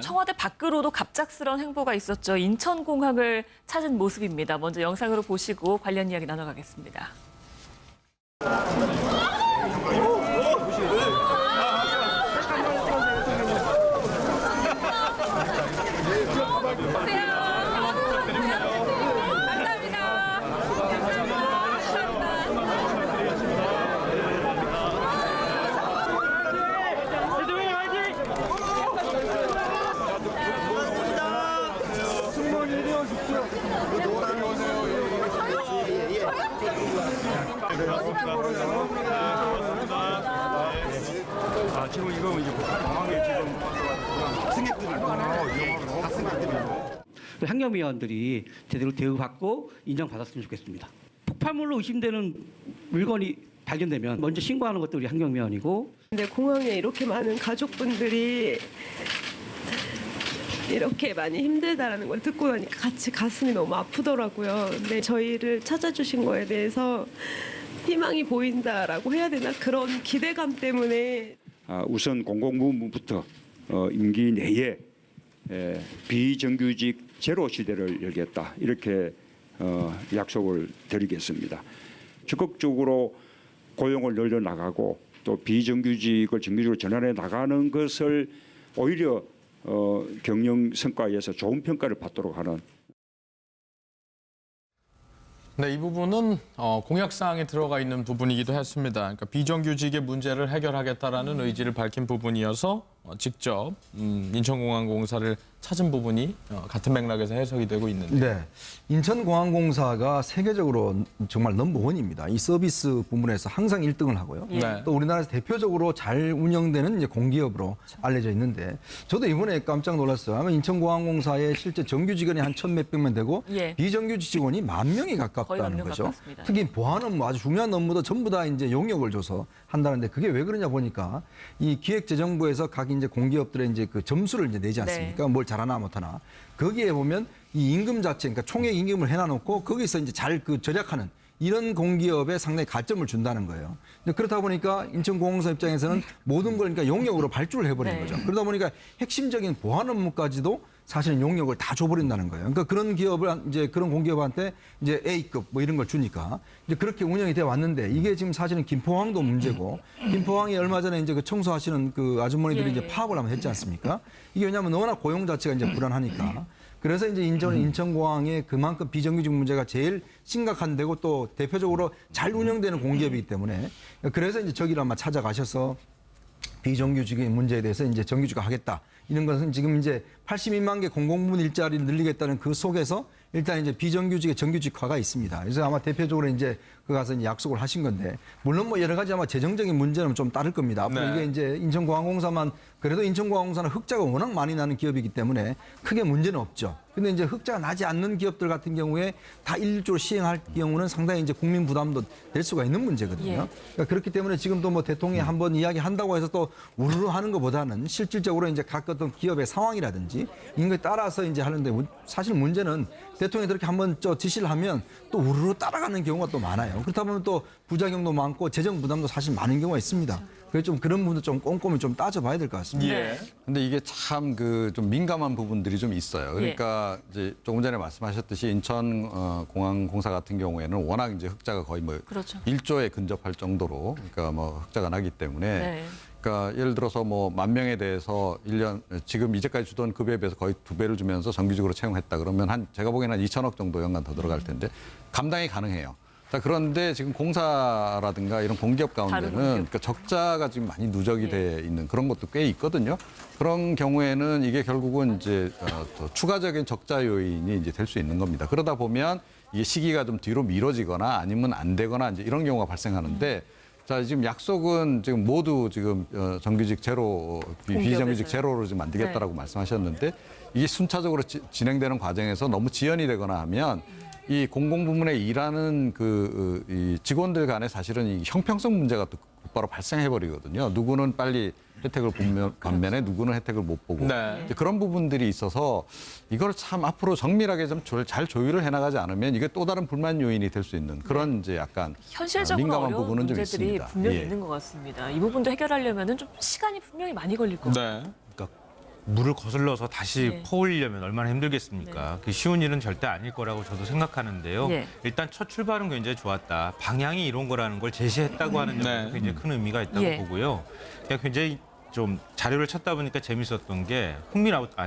청와대 밖으로도 갑작스러운 행보가 있었죠. 인천공항을 찾은 모습입니다. 먼저 영상으로 보시고 관련 이야기 나눠가겠습니다. 지금 이거 이제 공항에 지금 학생들이 환경위원들이 제대로 대우받고 인정받았으면 좋겠습니다. 폭발물로 의심되는 물건이 발견되면 먼저 신고하는 것도 우리 환경위원이고. 근데 공항에 이렇게 많은 가족분들이 이렇게 많이 힘들다라는 걸 듣고 나니까 같이 가슴이 너무 아프더라고요. 근데 저희를 찾아주신 거에 대해서 희망이 보인다라고 해야 되나, 그런 기대감 때문에 우선 공공부문부터 임기 내에 비정규직 제로 시대를 열겠다, 이렇게 약속을 드리겠습니다. 적극적으로 고용을 늘려나가고 또 비정규직을 정규직으로 전환해 나가는 것을 오히려 경영 성과에서 좋은 평가를 받도록 하는. 네, 이 부분은 공약사항에 들어가 있는 부분이기도 했습니다. 그러니까 비정규직의 문제를 해결하겠다라는 의지를 밝힌 부분이어서 직접 인천공항공사를 찾은 부분이 같은 맥락에서 해석이 되고 있는데. 네, 인천공항공사가 세계적으로 정말 넘버원입니다. 이 서비스 부문에서 항상 1등을 하고요. 네. 또 우리나라에서 대표적으로 잘 운영되는 이제 공기업으로 알려져 있는데, 저도 이번에 깜짝 놀랐어요. 아마 인천공항공사에 실제 정규 직원이 한 1,000몇백 명 되고 비정규직 직원이 10,000명이 가깝다는 거죠. 가깝습니다. 특히 보안 업무, 아주 중요한 업무도 전부 다 이제 용역을 줘서 한다는데, 그게 왜 그러냐 보니까 이 기획재정부에서 각 이제 공기업들의 이제 그 점수를 이제 내지 않습니까? 뭘 잘하나 못하나. 거기에 보면 이 임금 자체, 그러니까 총액 임금을 해놔놓고 거기서 이제 잘 그 절약하는 이런 공기업에 상당히 가점을 준다는 거예요. 그렇다 보니까 인천공항공사 입장에서는 모든 걸 그러니까 용역으로 발주를 해버린 거죠. 그러다 보니까 핵심적인 보안 업무까지도 사실은 용역을 다 줘버린다는 거예요. 그러니까 그런 기업을 이제 그런 공기업한테 이제 A급 뭐 이런 걸 주니까 이제 그렇게 운영이 돼 왔는데, 이게 지금 사실은 김포항도 문제고, 김포항이 얼마 전에 이제 그 청소하시는 그 아주머니들이 이제 파업을 한번 했지 않습니까? 이게 왜냐하면 워낙 고용 자체가 이제 불안하니까. 그래서 이제 인천공항에 그만큼 비정규직 문제가 제일 심각한 데고 또 대표적으로 잘 운영되는 공기업이기 때문에, 그래서 이제 저기를 아마 찾아가셔서 비정규직의 문제에 대해서 이제 정규직화하겠다. 이런 것은 지금 이제 82만 개 공공부문 일자리를 늘리겠다는 그 속에서 일단 이제 비정규직의 정규직화가 있습니다. 그래서 아마 대표적으로 이제 그 가서 이제 약속을 하신 건데, 물론 뭐 여러 가지 아마 재정적인 문제는 좀 따를 겁니다. 앞으로 이게 이제 인천공항공사만, 그래도 인천공항공사는 흑자가 워낙 많이 나는 기업이기 때문에 크게 문제는 없죠. 근데 이제 흑자가 나지 않는 기업들 같은 경우에 다 일조로 시행할 경우는 상당히 이제 국민 부담도 될 수가 있는 문제거든요. 그러니까 그렇기 때문에 지금도 뭐 대통령이 한번 이야기한다고 해서 또 우르르 하는 것보다는 실질적으로 이제 각 어떤 기업의 상황이라든지 이런 거에 따라서 이제 하는데, 사실 문제는 대통령이 그렇게 한번 지시를 하면 또 우르르 따라가는 경우가 또 많아요. 그렇다 보면 또 부작용도 많고 재정 부담도 사실 많은 경우가 있습니다. 그래서 좀 그런 부분도 좀 꼼꼼히 좀 따져봐야 될 것 같습니다. 근데 이게 참 그 좀 민감한 부분들이 좀 있어요. 그러니까 이제 조금 전에 말씀하셨듯이 인천공항공사 같은 경우에는 워낙 이제 흑자가 거의 뭐 1조에 근접할 정도로, 그러니까 뭐 흑자가 나기 때문에. 그러니까 예를 들어서 뭐 10,000명에 대해서 1년 지금 이제까지 주던 급여에 비해서 거의 2배를 주면서 정규직으로 채용했다 그러면 제가 보기에는 한 2,000억 정도 연간 더 들어갈 텐데 감당이 가능해요. 자, 그런데 지금 공사라든가 이런 공기업 가운데는 그러니까 적자가 지금 많이 누적이 돼 있는 그런 것도 꽤 있거든요. 그런 경우에는 이게 결국은 이제 더 추가적인 적자 요인이 이제 될 수 있는 겁니다. 그러다 보면 이게 시기가 좀 뒤로 미뤄지거나 아니면 안 되거나 이제 이런 경우가 발생하는데, 자, 지금 약속은 지금 모두 지금 정규직 제로, 비정규직 제로로 지금 만들겠다라고 말씀하셨는데, 이게 순차적으로 진행되는 과정에서 너무 지연이 되거나 하면 이 공공부문에 일하는 이 직원들 간에 사실은 이 형평성 문제가 또 곧바로 발생해버리거든요. 누구는 빨리 혜택을 보면 반면에 누구는 혜택을 못 보고 이제 그런 부분들이 있어서 이걸 참 앞으로 정밀하게 좀 잘 조율을 해나가지 않으면 이게 또 다른 불만 요인이 될 수 있는 그런 이제 약간 현실적으로 민감한 어려운 부분은 좀 문제들이 있습니다. 분명히 있는 것 같습니다. 이 부분도 해결하려면 좀 시간이 분명히 많이 걸릴 것 같아요. 그러니까 물을 거슬러서 다시 예. 퍼올리려면 얼마나 힘들겠습니까? 그 쉬운 일은 절대 아닐 거라고 저도 생각하는데요. 예. 일단 첫 출발은 굉장히 좋았다. 방향이 이런 거라는 걸 제시했다고 하는 점에서 네. 굉장히 큰 의미가 있다고 예. 보고요. 그러니까 굉장히 좀 자료를 찾다 보니까 재밌었던 게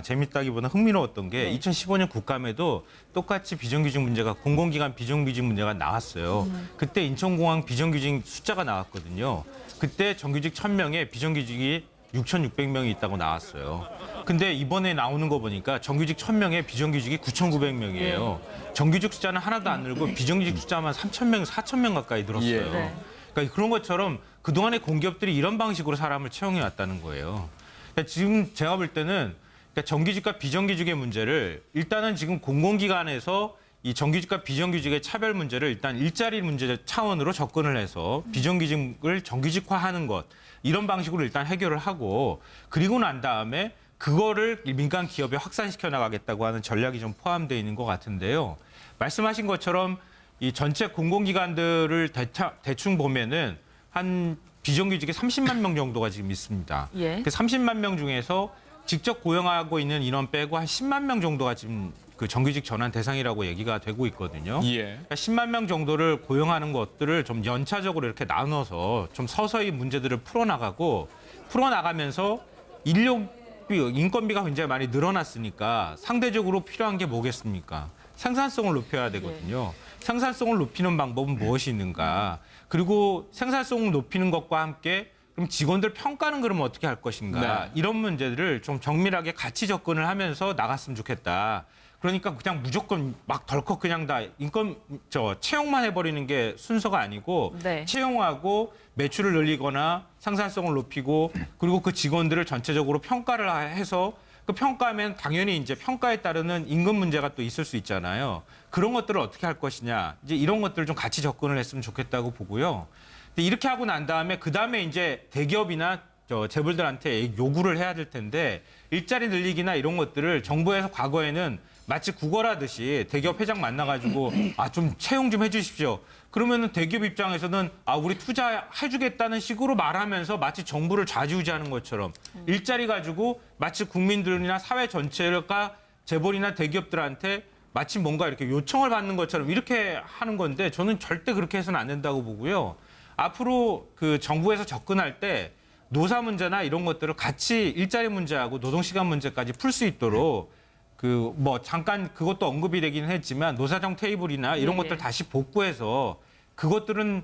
재밌다기보다 흥미로웠던 게 네. 2015년 국감에도 똑같이 비정규직 문제가 공공기관 비정규직 문제가 나왔어요. 그때 인천공항 비정규직 숫자가 나왔거든요. 그때 정규직 1,000명에 비정규직이 6,600명이 있다고 나왔어요. 근데 이번에 나오는 거 보니까 정규직 1,000명에 비정규직이 9,900명이에요. 정규직 숫자는 하나도 안 늘고 비정규직 숫자만 3,000명, 4,000명 가까이 늘었어요. 예. 네. 그러니까 그런 것처럼 그동안의 공기업들이 이런 방식으로 사람을 채용해 왔다는 거예요. 그러니까 지금 제가 볼 때는 그러니까 정규직과 비정규직의 문제를 일단은 지금 공공기관에서 이 정규직과 비정규직의 차별 문제를 일단 일자리 문제 차원으로 접근을 해서 비정규직을 정규직화하는 것 이런 방식으로 일단 해결을 하고 그리고 난 다음에 그거를 민간 기업에 확산시켜 나가겠다고 하는 전략이 좀 포함되어 있는 것 같은데요. 말씀하신 것처럼 이 전체 공공기관들을 대충 보면은 한 비정규직이 30만 명 정도가 지금 있습니다. 예. 그 30만 명 중에서 직접 고용하고 있는 인원 빼고 한 10만 명 정도가 지금 그 정규직 전환 대상이라고 얘기가 되고 있거든요. 예. 그러니까 10만 명 정도를 고용하는 것들을 좀 연차적으로 이렇게 나눠서 좀 서서히 문제들을 풀어나가면서 인건비가 굉장히 많이 늘어났으니까 상대적으로 필요한 게 뭐겠습니까? 생산성을 높여야 되거든요. 생산성을 높이는 방법은 무엇이 있는가? 그리고 생산성을 높이는 것과 함께 그럼 직원들 평가는 그러면 어떻게 할 것인가? 네. 이런 문제들을 좀 정밀하게 같이 접근을 하면서 나갔으면 좋겠다. 그러니까 그냥 무조건 막 덜컥 그냥 다 채용만 해버리는 게 순서가 아니고 네. 채용하고 매출을 늘리거나 생산성을 높이고 그리고 그 직원들을 전체적으로 평가를 해서 그 평가하면 당연히 이제 평가에 따르는 임금 문제가 또 있을 수 있잖아요. 그런 것들을 어떻게 할 것이냐. 이제 이런 것들을 좀 같이 접근을 했으면 좋겠다고 보고요. 근데 이렇게 하고 난 다음에 그다음에 이제 대기업이나 재벌들한테 요구를 해야 될 텐데 일자리 늘리기나 이런 것들을 정부에서 과거에는 마치 구걸하듯이 대기업 회장 만나가지고 좀 채용 좀 해주십시오. 그러면은 대기업 입장에서는 우리 투자해주겠다는 식으로 말하면서 마치 정부를 좌지우지하는 것처럼 일자리 가지고 마치 국민들이나 사회 전체가 재벌이나 대기업들한테 마치 뭔가 이렇게 요청을 받는 것처럼 이렇게 하는 건데 저는 절대 그렇게 해서는 안 된다고 보고요. 앞으로 그 정부에서 접근할 때 노사 문제나 이런 것들을 같이 일자리 문제하고 노동시간 문제까지 풀 수 있도록 잠깐 그것도 언급이 되기는 했지만 노사정 테이블이나 이런 것들 다시 복구해서 그것들은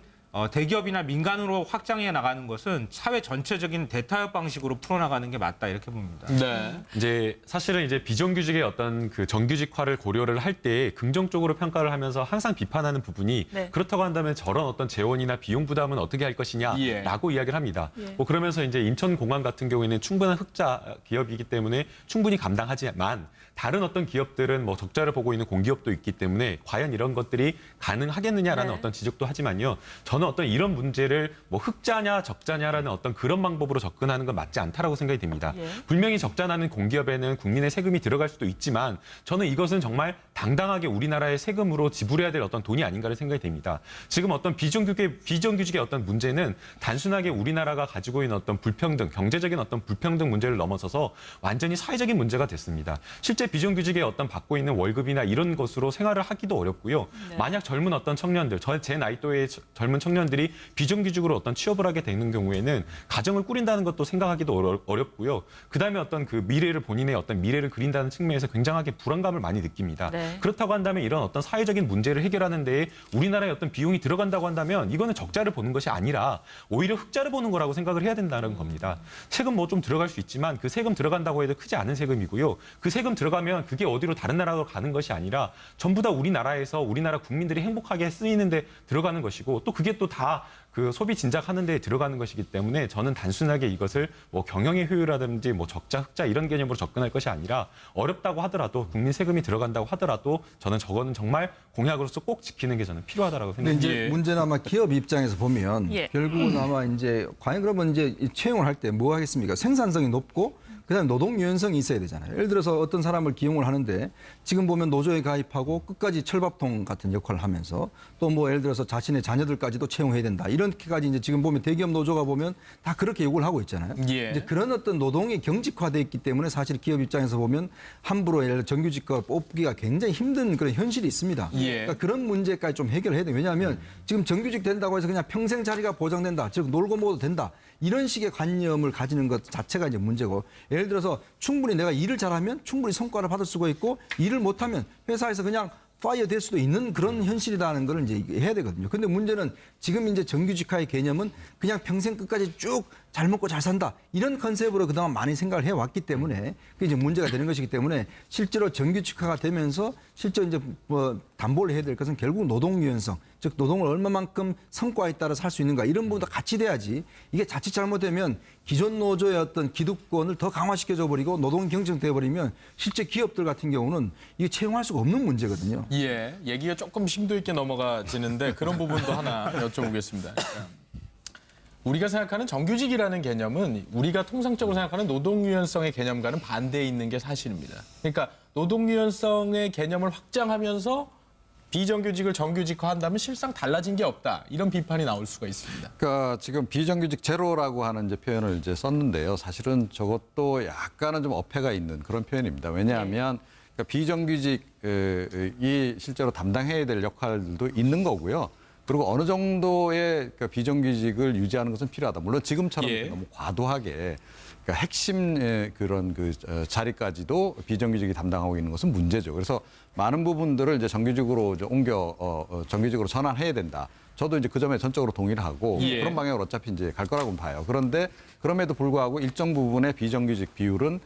대기업이나 민간으로 확장해 나가는 것은 사회 전체적인 대타협 방식으로 풀어나가는 게 맞다 이렇게 봅니다. 네. 이제 사실은 이제 비정규직의 어떤 그 정규직화를 고려를 할 때 긍정적으로 평가를 하면서 항상 비판하는 부분이 네. 그렇다고 한다면 저런 어떤 재원이나 비용 부담은 어떻게 할 것이냐라고 이야기를 합니다. 예. 뭐 그러면서 이제 인천공항 같은 경우에는 충분한 흑자 기업이기 때문에 충분히 감당하지만 다른 어떤 기업들은 뭐 적자를 보고 있는 공기업도 있기 때문에 과연 이런 것들이 가능하겠느냐라는 네. 어떤 지적도 하지만요. 저는 어떤 이런 문제를 뭐 흑자냐 적자냐라는 어떤 그런 방법으로 접근하는 건 맞지 않다라고 생각이 됩니다. 예. 분명히 적자 나는 공기업에는 국민의 세금이 들어갈 수도 있지만 저는 이것은 정말 당당하게 우리나라의 세금으로 지불해야 될 어떤 돈이 아닌가를 생각이 됩니다. 지금 어떤 비정규직의 어떤 문제는 단순하게 우리나라가 가지고 있는 어떤 불평등, 경제적인 어떤 불평등 문제를 넘어서서 완전히 사회적인 문제가 됐습니다. 실제 비정규직의 어떤 받고 있는 월급이나 이런 것으로 생활을 하기도 어렵고요. 네. 만약 젊은 어떤 청년들, 제 나이 또의 젊은 청년들이 비정규직으로 어떤 취업을 하게 되는 경우에는 가정을 꾸린다는 것도 생각하기도 어렵고요. 그다음에 어떤 그 미래를 본인의 어떤 미래를 그린다는 측면에서 굉장하게 불안감을 많이 느낍니다. 네. 그렇다고 한다면 이런 어떤 사회적인 문제를 해결하는 데에 우리나라의 어떤 비용이 들어간다고 한다면 이거는 적자를 보는 것이 아니라 오히려 흑자를 보는 거라고 생각을 해야 된다는 겁니다. 세금 뭐 좀 들어갈 수 있지만 그 세금 들어간다고 해도 크지 않은 세금이고요. 그 세금 들어가면 그게 어디로 다른 나라로 가는 것이 아니라 전부 다 우리나라에서 우리나라 국민들이 행복하게 쓰이는데 들어가는 것이고 또 그게 또 다 그 소비 진작하는 데 들어가는 것이기 때문에 저는 단순하게 이것을 뭐 경영의 효율이라든지 뭐 적자 흑자 이런 개념으로 접근할 것이 아니라 어렵다고 하더라도 국민 세금이 들어간다고 하더라도 저는 저거는 정말 공약으로서 꼭 지키는 게 저는 필요하다라고 근데 생각합니다. 이제 문제는 아마 기업 입장에서 보면 예. 결국은 아마 이제 과연 그러면 이제 채용을 할 때 뭐 하겠습니까? 생산성이 높고 그다음에 노동 유연성이 있어야 되잖아요. 예를 들어서 어떤 사람을 기용을 하는데 지금 보면 노조에 가입하고 끝까지 철밥통 같은 역할을 하면서 또 뭐 예를 들어서 자신의 자녀들까지도 채용해야 된다. 이렇게까지 이제 지금 보면 대기업 노조가 보면 다 그렇게 요구를 하고 있잖아요. 예. 이제 그런 어떤 노동이 경직화돼 있기 때문에 사실 기업 입장에서 보면 함부로 예를 들어 정규직과 뽑기가 굉장히 힘든 그런 현실이 있습니다. 예. 그러니까 그런 문제까지 좀 해결해야 돼요. 왜냐하면 지금 정규직 된다고 해서 그냥 평생 자리가 보장된다. 즉 놀고 먹어도 된다. 이런 식의 관념을 가지는 것 자체가 이제 문제고 예를 들어서 충분히 내가 일을 잘하면 충분히 성과를 받을 수가 있고 일을 못하면 회사에서 그냥 파이어 될 수도 있는 그런 현실이라는 걸 이제 해야 되거든요. 근데 문제는 지금 이제 정규직화의 개념은 그냥 평생 끝까지 쭉 잘 먹고 잘 산다. 이런 컨셉으로 그동안 많이 생각을 해왔기 때문에 그게 이제 문제가 되는 것이기 때문에 실제로 정규직화가 되면서 실제 이제 뭐 담보를 해야 될 것은 결국 노동 유연성, 즉 노동을 얼마만큼 성과에 따라서 할 수 있는가 이런 부분도 같이 돼야지 이게 자칫 잘못되면 기존 노조의 어떤 기득권을 더 강화시켜줘 버리고 노동 경쟁돼 버리면 실제 기업들 같은 경우는 이게 채용할 수가 없는 문제거든요. 예, 얘기가 조금 심도 있게 넘어가지는데 그런 부분도 하나 여쭤보겠습니다. 우리가 생각하는 정규직이라는 개념은 우리가 통상적으로 생각하는 노동 유연성의 개념과는 반대에 있는 게 사실입니다. 그러니까 노동 유연성의 개념을 확장하면서 비정규직을 정규직화한다면 실상 달라진 게 없다. 이런 비판이 나올 수가 있습니다. 그러니까 지금 비정규직 제로라고 하는 이제 표현을 이제 썼는데요. 사실은 저것도 약간은 좀 어폐가 있는 그런 표현입니다. 왜냐하면 그러니까 비정규직이 실제로 담당해야 될 역할들도 있는 거고요. 그리고 어느 정도의 그러니까 비정규직을 유지하는 것은 필요하다. 물론 지금처럼 예. 너무 과도하게 그러니까 핵심 그런 그 자리까지도 비정규직이 담당하고 있는 것은 문제죠. 그래서 많은 부분들을 이제 정규직으로 이제 정규직으로 전환해야 된다. 저도 이제 그 점에 전적으로 동의를 하고 예. 그런 방향으로 어차피 이제 갈 거라고 봐요. 그런데 그럼에도 불구하고 일정 부분의 비정규직 비율은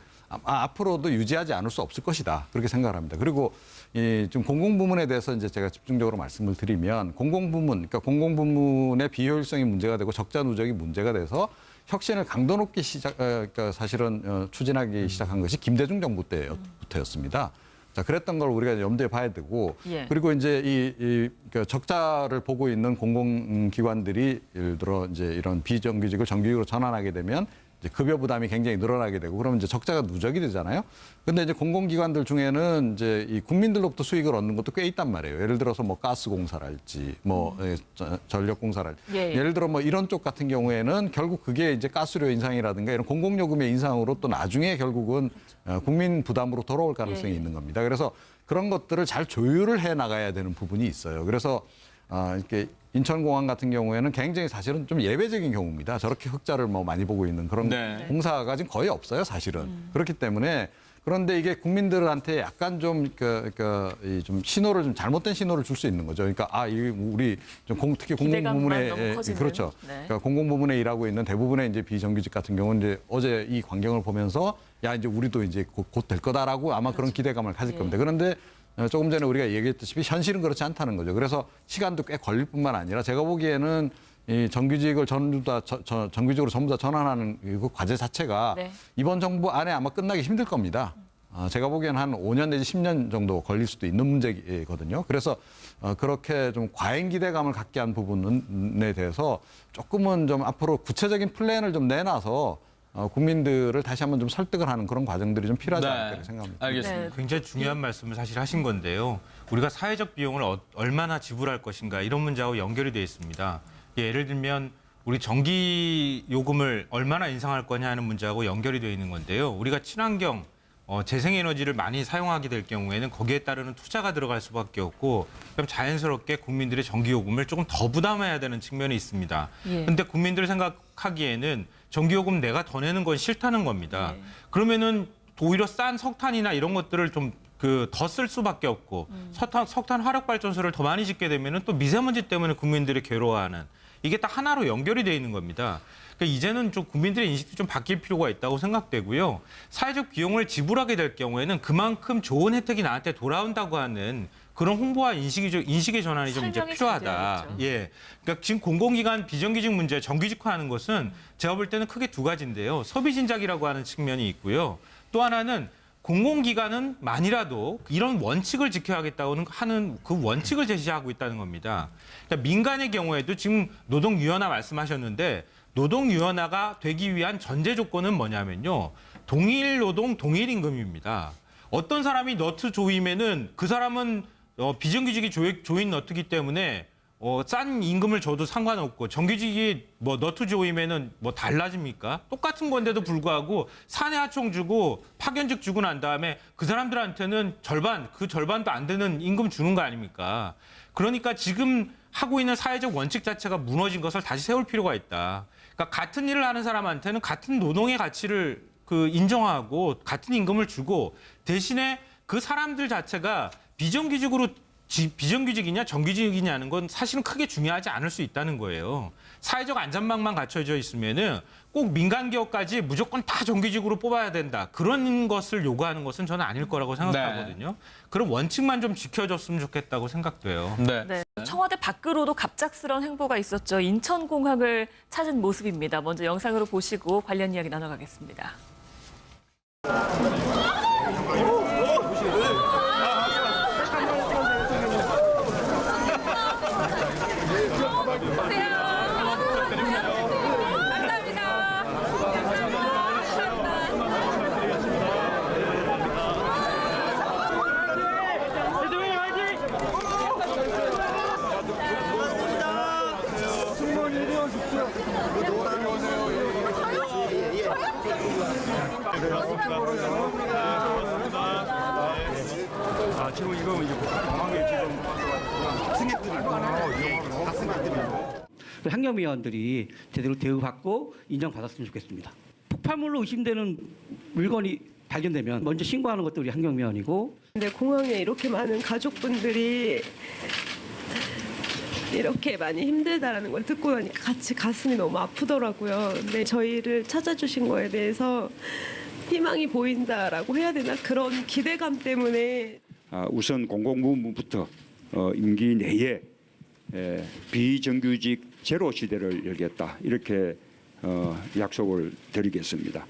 앞으로도 유지하지 않을 수 없을 것이다. 그렇게 생각을 합니다. 그리고 좀 공공부문에 대해서 이제 제가 집중적으로 말씀을 드리면 그러니까 공공부문의 비효율성이 문제가 되고 적자 누적이 문제가 돼서 혁신을 강도 높게 그러니까 사실은 추진하기 시작한 것이 김대중 정부 때부터였습니다. 자, 그랬던 걸 우리가 염두에 봐야 되고 예. 그리고 이제 그 적자를 보고 있는 공공기관들이 예를 들어 이제 이런 비정규직을 정규직으로 전환하게 되면 이제 급여 부담이 굉장히 늘어나게 되고 그러면 이제 적자가 누적이 되잖아요. 근데 이제 공공기관들 중에는 이제 이 국민들로부터 수익을 얻는 것도 꽤 있단 말이에요. 예를 들어서 뭐 가스공사랄지 뭐 전력공사랄지. 예. 예를 들어 뭐 이런 쪽 같은 경우에는 결국 그게 이제 가스료 인상이라든가 이런 공공요금의 인상으로 또 나중에 결국은 국민 부담으로 돌아올 가능성이 예. 있는 겁니다. 그래서 그런 것들을 잘 조율을 해 나가야 되는 부분이 있어요. 그래서 이렇게 인천공항 같은 경우에는 굉장히 사실은 좀 예외적인 경우입니다. 저렇게 흑자를 뭐 많이 보고 있는 그런 네. 공사가 지금 거의 없어요, 사실은. 그렇기 때문에 그런데 이게 국민들한테 약간 좀 좀 신호를 좀 잘못된 신호를 줄 수 있는 거죠. 그러니까 우리 좀 특히 공공부문에 너무 커지는. 그렇죠. 네. 그러니까 공공부문에 일하고 있는 대부분의 이제 비정규직 같은 경우는 이제 어제 이 광경을 보면서 야 이제 우리도 이제 곧 될 거다라고 아마 그런 기대감을 가질 겁니다. 그런데 조금 전에 우리가 얘기했듯이 현실은 그렇지 않다는 거죠. 그래서 시간도 꽤 걸릴 뿐만 아니라 제가 보기에는 이 정규직을 정규직으로 전부 다 전환하는 그 과제 자체가 네. 이번 정부 안에 아마 끝나기 힘들 겁니다. 제가 보기에는 한 5년 내지 10년 정도 걸릴 수도 있는 문제거든요. 그래서 그렇게 좀 과잉 기대감을 갖게 한 부분에 대해서 조금은 좀 앞으로 구체적인 플랜을 좀 내놔서 국민들을 다시 한번 좀 설득을 하는 그런 과정들이 좀 필요하지 않을까 생각합니다. 알겠습니다. 네. 굉장히 중요한 말씀을 사실 하신 건데요. 우리가 사회적 비용을 얼마나 지불할 것인가 이런 문제하고 연결이 되어 있습니다. 예를 들면 우리 전기 요금을 얼마나 인상할 거냐 하는 문제하고 연결이 되어 있는 건데요. 우리가 친환경 재생에너지를 많이 사용하게 될 경우에는 거기에 따르는 투자가 들어갈 수밖에 없고 그럼 자연스럽게 국민들의 전기요금을 조금 더 부담해야 되는 측면이 있습니다. 그런데 예. 국민들 생각하기에는 전기요금 내가 더 내는 건 싫다는 겁니다. 예. 그러면은 오히려 싼 석탄이나 이런 것들을 좀 더 쓸 수밖에 없고 석탄 화력 발전소를 더 많이 짓게 되면은 또 미세먼지 때문에 국민들이 괴로워하는 이게 딱 하나로 연결이 돼 있는 겁니다. 그러니까 이제는 좀 국민들의 인식도 좀 바뀔 필요가 있다고 생각되고요. 사회적 비용을 지불하게 될 경우에는 그만큼 좋은 혜택이 나한테 돌아온다고 하는 그런 홍보와 인식의 전환이 좀 이제 설명이 필요하다. 잘 돼야겠죠. 예. 그러니까 지금 공공기관 비정규직 문제 정규직화하는 것은 제가 볼 때는 크게 두 가지인데요. 소비 진작이라고 하는 측면이 있고요. 또 하나는 공공기관은 만이라도 이런 원칙을 지켜야겠다고 하는 그 원칙을 제시하고 있다는 겁니다. 그러니까 민간의 경우에도 지금 노동유연화 말씀하셨는데 노동유연화가 되기 위한 전제 조건은 뭐냐면요. 동일 노동 동일 임금입니다. 어떤 사람이 너트 조이면은 그 사람은 비정규직이 조인 너트기 때문에 싼 임금을 줘도 상관없고 정규직이 뭐 너트 조이면은 뭐 달라집니까? 똑같은 건데도 불구하고 사내 하청 주고 파견직 주고 난 다음에 그 사람들한테는 그 절반도 안 되는 임금 주는 거 아닙니까? 그러니까 지금 하고 있는 사회적 원칙 자체가 무너진 것을 다시 세울 필요가 있다. 그러니까 같은 일을 하는 사람한테는 같은 노동의 가치를 인정하고 같은 임금을 주고 대신에 그 사람들 자체가 비정규직이냐 정규직이냐는 건 사실은 크게 중요하지 않을 수 있다는 거예요. 사회적 안전망만 갖춰져 있으면은 꼭 민간 기업까지 무조건 다 정규직으로 뽑아야 된다. 그런 것을 요구하는 것은 저는 아닐 거라고 생각하거든요. 네. 그런 원칙만 좀 지켜줬으면 좋겠다고 생각돼요. 네. 네. 청와대 밖으로도 갑작스러운 행보가 있었죠. 인천공항을 찾은 모습입니다. 먼저 영상으로 보시고 관련 이야기 나눠가겠습니다. 지금 이거 공항에 지금 학생들이 환경위원들이 제대로 대우받고 인정받았으면 좋겠습니다. 폭발물로 의심되는 물건이 발견되면 먼저 신고하는 것도 우리 환경위원이고. 근데 공항에 이렇게 많은 가족분들이 이렇게 많이 힘들다라는 걸 듣고 나니까 같이 가슴이 너무 아프더라고요. 근데 저희를 찾아주신 거에 대해서 희망이 보인다라고 해야 되나? 그런 기대감 때문에 우선 공공부문부터 임기 내에 비정규직 제로 시대를 열겠다 이렇게 약속을 드리겠습니다.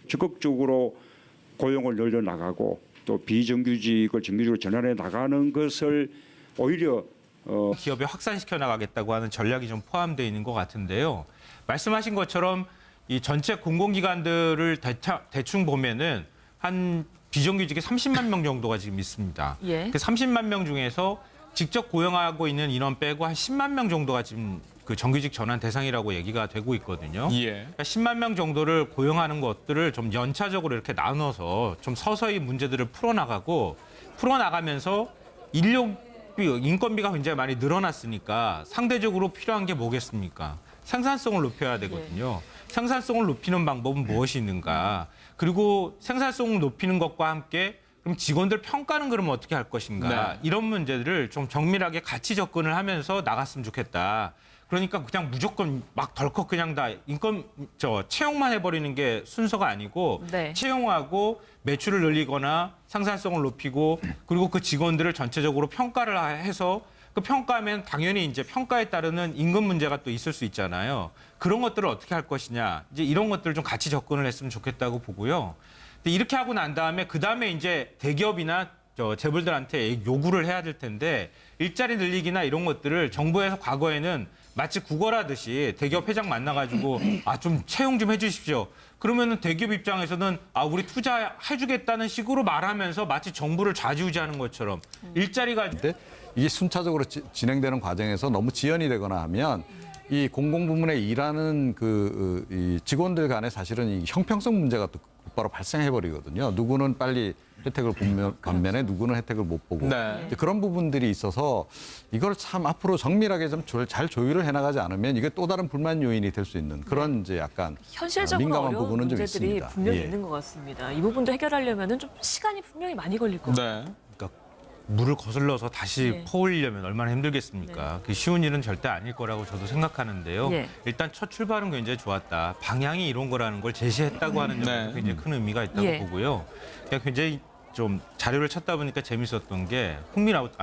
적극적으로 고용을 늘려나가고 또 비정규직을 정규직으로 전환해 나가는 것을 오히려 기업에 확산시켜 나가겠다고 하는 전략이 좀 포함되어 있는 것 같은데요. 말씀하신 것처럼 이 전체 공공기관들을 대충 보면은 한 비정규직이 30만 명 정도가 지금 있습니다. 예. 그 30만 명 중에서 직접 고용하고 있는 인원 빼고 한 10만 명 정도가 지금 그 정규직 전환 대상이라고 얘기가 되고 있거든요. 예. 그러니까 10만 명 정도를 고용하는 것들을 좀 연차적으로 이렇게 나눠서 좀 서서히 문제들을 풀어나가면서 인건비가 굉장히 많이 늘어났으니까 상대적으로 필요한 게 뭐겠습니까? 생산성을 높여야 되거든요. 생산성을 높이는 방법은 무엇이 있는가? 그리고 생산성을 높이는 것과 함께 그럼 직원들 평가는 그러면 어떻게 할 것인가? 네. 이런 문제들을 좀 정밀하게 같이 접근을 하면서 나갔으면 좋겠다. 그러니까 그냥 무조건 막 덜컥 그냥 다 채용만 해버리는 게 순서가 아니고 네. 채용하고 매출을 늘리거나 생산성을 높이고 그리고 그 직원들을 전체적으로 평가를 해서 그 평가하면 당연히 이제 평가에 따르는 임금 문제가 또 있을 수 있잖아요. 그런 것들을 어떻게 할 것이냐. 이제 이런 것들을 좀 같이 접근을 했으면 좋겠다고 보고요. 근데 이렇게 하고 난 다음에 그다음에 이제 대기업이나 재벌들한테 요구를 해야 될 텐데 일자리 늘리기나 이런 것들을 정부에서 과거에는 마치 구걸하듯이 대기업 회장 만나가지고 좀 채용 좀 해주십시오. 그러면은 대기업 입장에서는 우리 투자해주겠다는 식으로 말하면서 마치 정부를 좌지우지하는 것처럼 일자리가 이게 순차적으로 진행되는 과정에서 너무 지연이 되거나 하면 이 공공부문에 일하는 이 직원들 간에 사실은 이 형평성 문제가 또 곧바로 발생해버리거든요. 누구는 빨리 혜택을 보면 반면에 누구는 혜택을 못 보고 네. 그런 부분들이 있어서 이걸 참 앞으로 정밀하게 좀 잘 조율을 해나가지 않으면 이게 또 다른 불만 요인이 될 수 있는 그런 이제 약간 현실적으로 민감한 어려운 부분은 좀 문제들이 있습니다. 분명히 예. 있는 것 같습니다. 이 부분도 해결하려면 좀 시간이 분명히 많이 걸릴 것 같아요. 네. 물을 거슬러서 다시 네. 퍼올리려면 얼마나 힘들겠습니까? 그 쉬운 일은 절대 아닐 거라고 저도 생각하는데요. 예. 일단 첫 출발은 굉장히 좋았다. 방향이 이런 거라는 걸 제시했다고 하는 점에서 네. 굉장히 큰 의미가 있다고 예. 보고요. 그러니까 굉장히 좀 자료를 찾다 보니까 재밌었던 게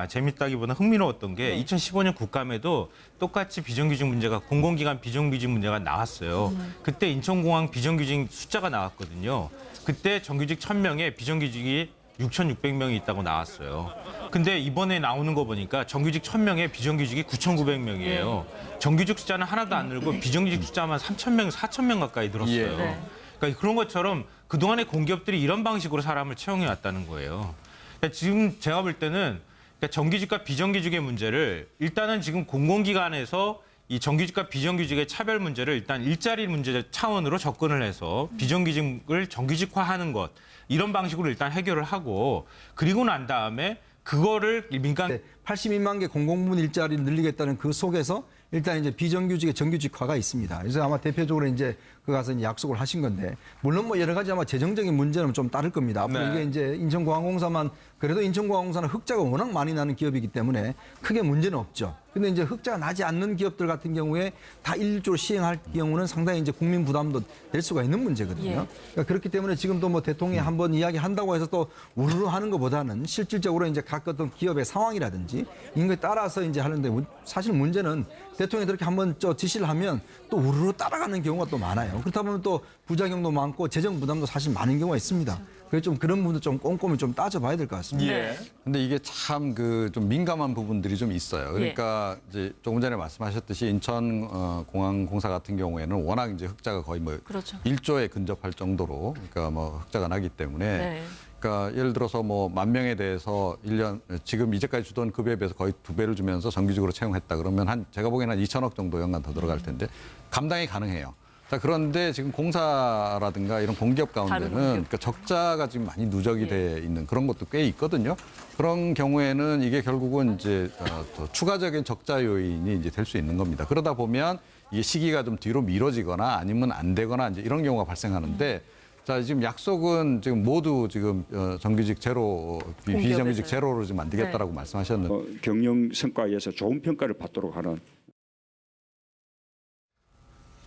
재밌다기보다 흥미로웠던 게 2015년 국감에도 똑같이 비정규직 문제가 공공기관 비정규직 문제가 나왔어요. 그때 인천공항 비정규직 숫자가 나왔거든요. 그때 정규직 1,000명에 비정규직이 6,600명이 있다고 나왔어요. 근데 이번에 나오는 거 보니까 정규직 1,000명에 비정규직이 9,900명이에요. 정규직 숫자는 하나도 안 늘고 비정규직 숫자만 3,000명, 4,000명 가까이 늘었어요. 예. 그러니까 그런 것처럼 그동안의 공기업들이 이런 방식으로 사람을 채용해 왔다는 거예요. 그러니까 지금 제가 볼 때는 그러니까 정규직과 비정규직의 문제를 일단은 지금 공공기관에서 이 정규직과 비정규직의 차별 문제를 일단 일자리 문제 차원으로 접근을 해서 비정규직을 정규직화하는 것 이런 방식으로 일단 해결을 하고 그리고 난 다음에 그거를 민간 82만 개 공공부문 일자리를 늘리겠다는 그 속에서 일단 이제 비정규직의 정규직화가 있습니다. 그래서 아마 대표적으로 이제 그 가서 이제 약속을 하신 건데 물론 뭐 여러 가지 아마 재정적인 문제는 좀 따를 겁니다. 앞으로 네. 이게 이제 인천공항공사만 그래도 인천공항공사는 흑자가 워낙 많이 나는 기업이기 때문에 크게 문제는 없죠. 근데 이제 흑자가 나지 않는 기업들 같은 경우에 다 일조로 시행할 경우는 상당히 이제 국민 부담도 될 수가 있는 문제거든요. 그러니까 그렇기 때문에 지금도 뭐 대통령이 한번 이야기한다고 해서 또 우르르 하는 것보다는 실질적으로 이제 각 어떤 기업의 상황이라든지 이런 거에 따라서 이제 하는데 사실 문제는 대통령이 그렇게 한번 지시를 하면 또 우르르 따라가는 경우가 또 많아요. 그렇다 보면 또 부작용도 많고 재정 부담도 사실 많은 경우가 있습니다. 그래서 좀 그런 부분도 좀 꼼꼼히 좀 따져봐야 될 것 같습니다. 예. 근데 이게 참 그 좀 민감한 부분들이 좀 있어요. 그러니까 이제 조금 전에 말씀하셨듯이 인천공항공사 같은 경우에는 워낙 이제 흑자가 거의 뭐 그렇죠. 1조에 근접할 정도로 그러니까 뭐 흑자가 나기 때문에 네. 그러니까 예를 들어서 뭐 10,000명에 대해서 1년 지금 이제까지 주던 급여에 비해서 거의 2배를 주면서 정규직으로 채용했다 그러면 한 제가 보기에는 한 2천억 정도 연간 더 들어갈 텐데 감당이 가능해요. 자, 그런데 지금 공사라든가 이런 공기업 가운데는 그러니까 적자가 지금 많이 누적이 돼 있는 그런 것도 꽤 있거든요. 그런 경우에는 이게 결국은 이제 더 추가적인 적자 요인이 이제 될 수 있는 겁니다. 그러다 보면 이게 시기가 좀 뒤로 미뤄지거나 아니면 안 되거나 이제 이런 경우가 발생하는데 자, 지금 약속은 지금 모두 지금 정규직 제로, 비정규직 제로로 지금 만들겠다라고 말씀하셨는데 경영 성과에서 좋은 평가를 받도록 하는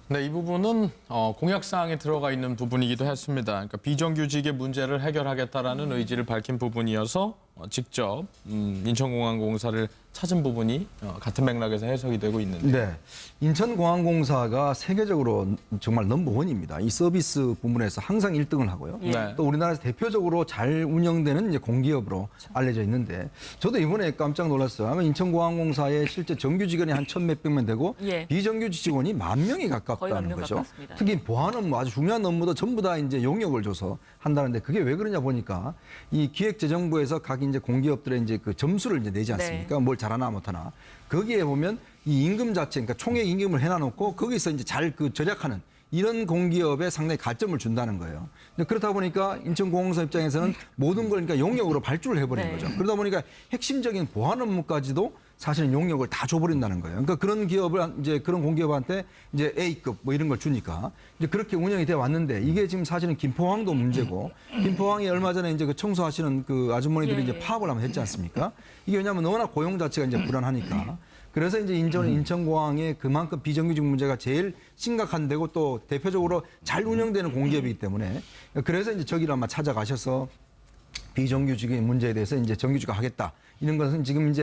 네, 이 부분은 공약사항에 들어가 있는 부분이기도 했습니다. 그러니까 비정규직의 문제를 해결하겠다라는 의지를 밝힌 부분이어서 직접 인천공항공사를 찾은 부분이 같은 맥락에서 해석이 되고 있는데. 네. 인천공항공사가 세계적으로 정말 넘버원입니다. 이 서비스 부문에서 항상 1등을 하고요. 네. 또 우리나라에서 대표적으로 잘 운영되는 이제 공기업으로 알려져 있는데 저도 이번에 깜짝 놀랐어요. 아마 인천공항공사에 실제 정규 직원이 한 1,000몇백 명 되고 비정규직 직원이 10,000명이 가깝다는 거죠. 가깝습니다. 특히 보안 업무, 아주 중요한 업무도 전부 다 이제 용역을 줘서 한다는데 그게 왜 그러냐 보니까 이 기획재정부에서 각 이제 공기업들의 이제 그 점수를 이제 내지 않습니까? 뭘 잘하나 못하나. 거기에 보면 이 임금 자체, 그러니까 총액 임금을 해놔놓고 거기서 이제 잘 그 절약하는 이런 공기업에 상당히 가점을 준다는 거예요. 그렇다 보니까 인천공항공사 입장에서는 모든 걸 그러니까 용역으로 발주를 해버린 거죠. 그러다 보니까 핵심적인 보안 업무까지도 사실은 용역을 다 줘버린다는 거예요. 그러니까 그런 기업을 이제 그런 공기업한테 이제 A급 뭐 이런 걸 주니까 이제 그렇게 운영이 돼 왔는데 이게 지금 사실은 김포항도 문제고 김포항이 얼마 전에 이제 그 청소하시는 그 아주머니들이 이제 파업을 한번 했지 않습니까? 이게 왜냐하면 워낙 고용 자체가 이제 불안하니까. 그래서 이제 인천공항에 그만큼 비정규직 문제가 제일 심각한 데고 또 대표적으로 잘 운영되는 공기업이기 때문에 그래서 이제 저기를 아마 찾아가셔서 비정규직의 문제에 대해서 이제 정규직화 하겠다 이런 것은 지금 이제